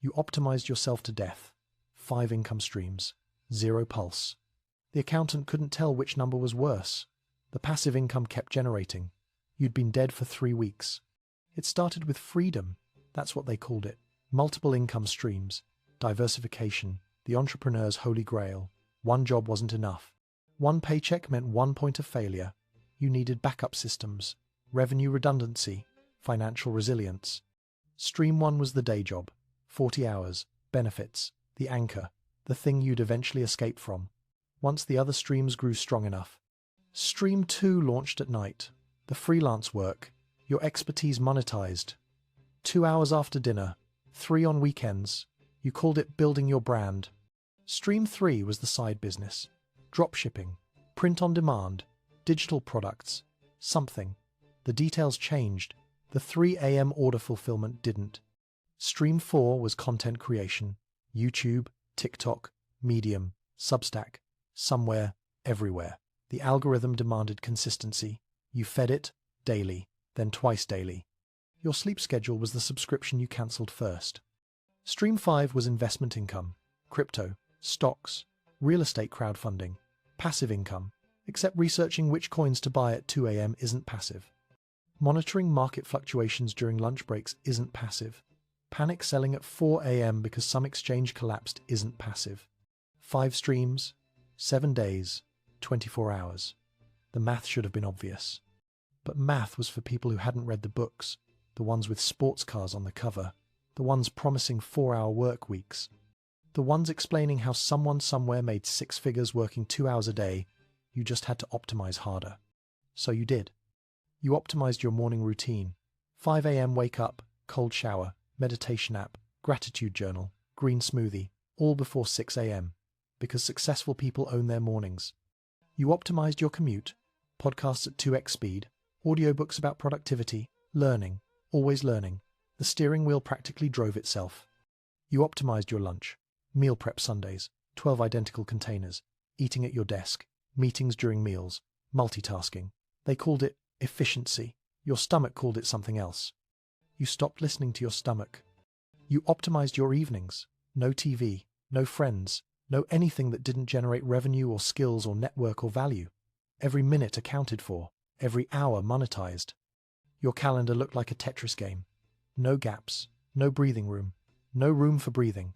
You optimized yourself to death. 5 income streams, 0 pulse. The accountant couldn't tell which number was worse. The passive income kept generating. You'd been dead for 3 weeks. It started with freedom. That's what they called it. Multiple income streams, diversification, the entrepreneur's holy grail. One job wasn't enough. One paycheck meant 1 point of failure. You needed backup systems, revenue redundancy, financial resilience. Stream 1 was the day job, 40 hours, benefits, the anchor, the thing you'd eventually escape from. Once the other streams grew strong enough. Stream 2 launched at night, the freelance work, your expertise monetized. 2 hours after dinner, 3 on weekends. You called it building your brand. Stream 3 was the side business, drop shipping, print on demand, digital products, something. The details changed. The 3 a.m. order fulfillment didn't. Stream 4 was content creation, YouTube, TikTok, Medium, Substack, somewhere, everywhere. The algorithm demanded consistency. You fed it daily, then twice daily. Your sleep schedule was the subscription you cancelled first. Stream 5 was investment income, crypto, stocks, real estate crowdfunding, passive income, except researching which coins to buy at 2 a.m. isn't passive. Monitoring market fluctuations during lunch breaks isn't passive. Panic selling at 4 a.m. because some exchange collapsed isn't passive. 5 streams, 7 days, 24 hours. The math should have been obvious. But math was for people who hadn't read the books, the ones with sports cars on the cover, the ones promising 4-hour work weeks, the ones explaining how someone somewhere made 6 figures working 2 hours a day. You just had to optimize harder. So you did. You optimized your morning routine. 5 a.m. wake up, cold shower, meditation app, gratitude journal, green smoothie, all before 6 a.m. because successful people own their mornings. You optimized your commute, podcasts at 2x speed, audiobooks about productivity, learning, always learning. The steering wheel practically drove itself. You optimized your lunch, meal prep Sundays, 12 identical containers, eating at your desk, meetings during meals, multitasking. They called it efficiency. Your stomach called it something else. You stopped listening to your stomach. You optimized your evenings. No TV, no friends, no anything that didn't generate revenue or skills or network or value. Every minute accounted for, every hour monetized. Your calendar looked like a Tetris game. No gaps, no breathing room, no room for breathing.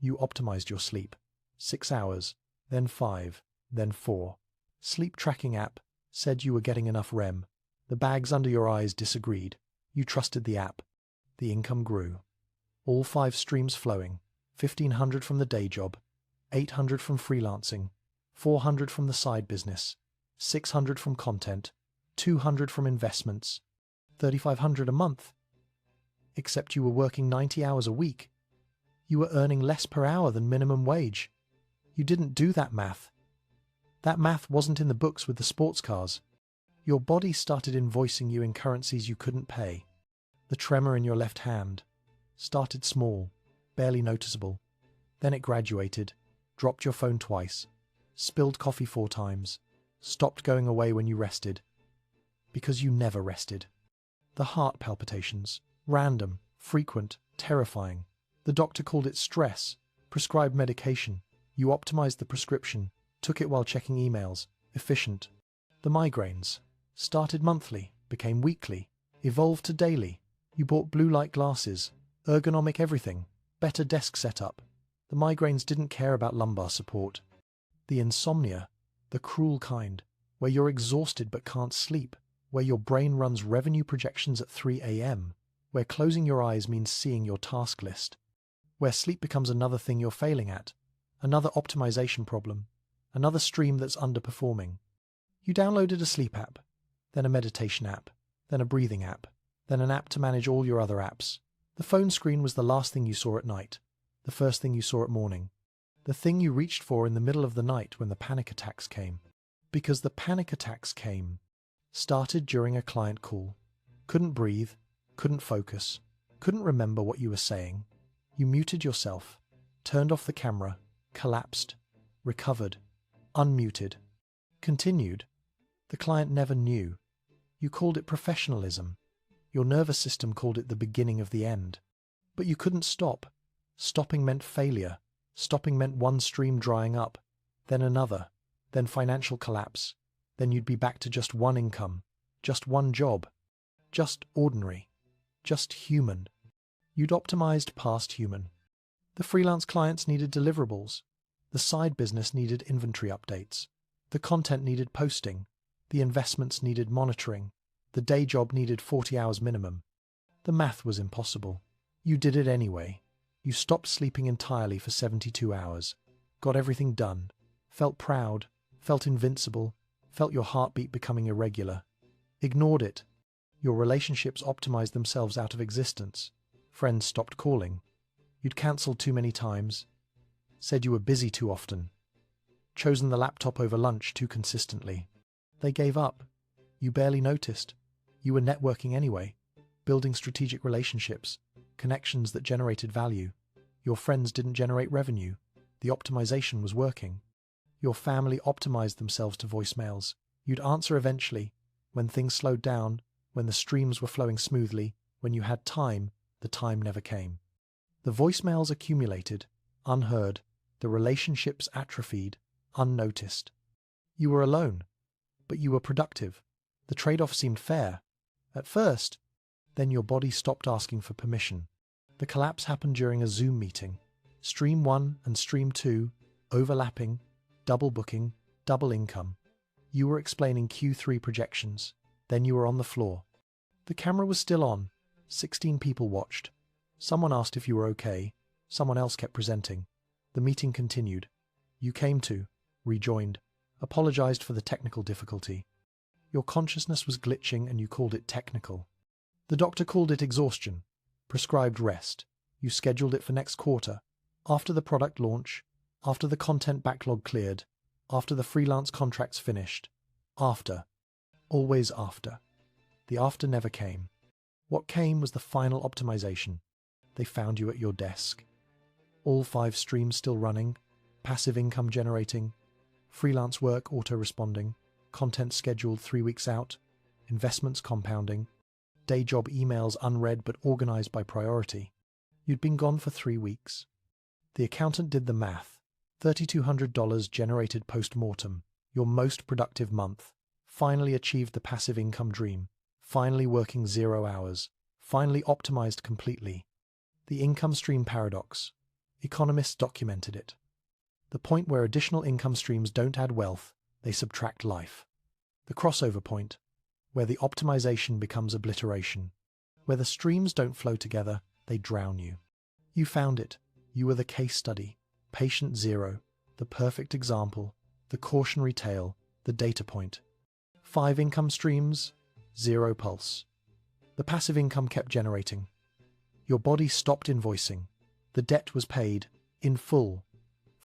You optimized your sleep. 6 hours, then 5, then 4. Sleep tracking app said you were getting enough REM. The bags under your eyes disagreed. You trusted the app. The income grew. All 5 streams flowing. 1,500 from the day job, 800 from freelancing, 400 from the side business, 600 from content, 200 from investments, 3,500 a month. Except you were working 90 hours a week. You were earning less per hour than minimum wage. You didn't do that math. That math wasn't in the books with the sports cars. Your body started invoicing you in currencies you couldn't pay. The tremor in your left hand started small, barely noticeable. Then it graduated, dropped your phone twice, spilled coffee 4 times, stopped going away when you rested. Because you never rested. The heart palpitations, random, frequent, terrifying. The doctor called it stress, prescribed medication. You optimized the prescription, took it while checking emails, efficient. The migraines started monthly, became weekly, evolved to daily. You bought blue light glasses, ergonomic everything, better desk setup. The migraines didn't care about lumbar support. The insomnia, the cruel kind, where you're exhausted but can't sleep, where your brain runs revenue projections at 3 a.m., where closing your eyes means seeing your task list, where sleep becomes another thing you're failing at, another optimization problem, another stream that's underperforming. You downloaded a sleep app, then a meditation app, then a breathing app, then an app to manage all your other apps. The phone screen was the last thing you saw at night, the first thing you saw at morning, the thing you reached for in the middle of the night when the panic attacks came. Because the panic attacks came. Started during a client call. Couldn't breathe, couldn't focus, couldn't remember what you were saying. You muted yourself, turned off the camera, collapsed, recovered, unmuted, continued. The client never knew. You called it professionalism. Your nervous system called it the beginning of the end. But you couldn't stop. Stopping meant failure. Stopping meant one stream drying up, then another, then financial collapse. Then you'd be back to just one income, just one job, just ordinary, just human. You'd optimized past human. The freelance clients needed deliverables. The side business needed inventory updates. The content needed posting. The investments needed monitoring. The day job needed 40 hours minimum. The math was impossible. You did it anyway. You stopped sleeping entirely for 72 hours, got everything done, felt proud, felt invincible, felt your heartbeat becoming irregular. Ignored it. Your relationships optimized themselves out of existence. Friends stopped calling. You'd cancelled too many times. Said you were busy too often. Chosen the laptop over lunch too consistently. They gave up. You barely noticed. You were networking anyway, building strategic relationships, connections that generated value. Your friends didn't generate revenue. The optimization was working. Your family optimized themselves to voicemails. You'd answer eventually, when things slowed down, when the streams were flowing smoothly, when you had time, the time never came. The voicemails accumulated, unheard. The relationships atrophied, unnoticed. You were alone, but you were productive. The trade-off seemed fair. At first, then your body stopped asking for permission. The collapse happened during a Zoom meeting. Stream 1 and Stream 2, overlapping, double booking, double income. You were explaining Q3 projections. Then you were on the floor. The camera was still on. 16 people watched. Someone asked if you were okay. Someone else kept presenting. The meeting continued. You came to, rejoined, apologized for the technical difficulty. Your consciousness was glitching and you called it technical. The doctor called it exhaustion, prescribed rest. You scheduled it for next quarter, after the product launch, after the content backlog cleared, after the freelance contracts finished. After. Always after. The after never came. What came was the final optimization. They found you at your desk. All 5 streams still running, passive income generating, freelance work auto-responding, content scheduled 3 weeks out, investments compounding, day job emails unread but organized by priority. You'd been gone for 3 weeks. The accountant did the math. $3,200 generated post-mortem, your most productive month. Finally achieved the passive income dream. Finally working 0 hours. Finally optimized completely. The income stream paradox. Economists documented it. The point where additional income streams don't add wealth, they subtract life. The crossover point, where the optimization becomes obliteration. Where the streams don't flow together, they drown you. You found it. You were the case study. Patient zero. The perfect example. The cautionary tale. The data point. 5 income streams, 0 pulse. The passive income kept generating. Your body stopped invoicing. The debt was paid, in full,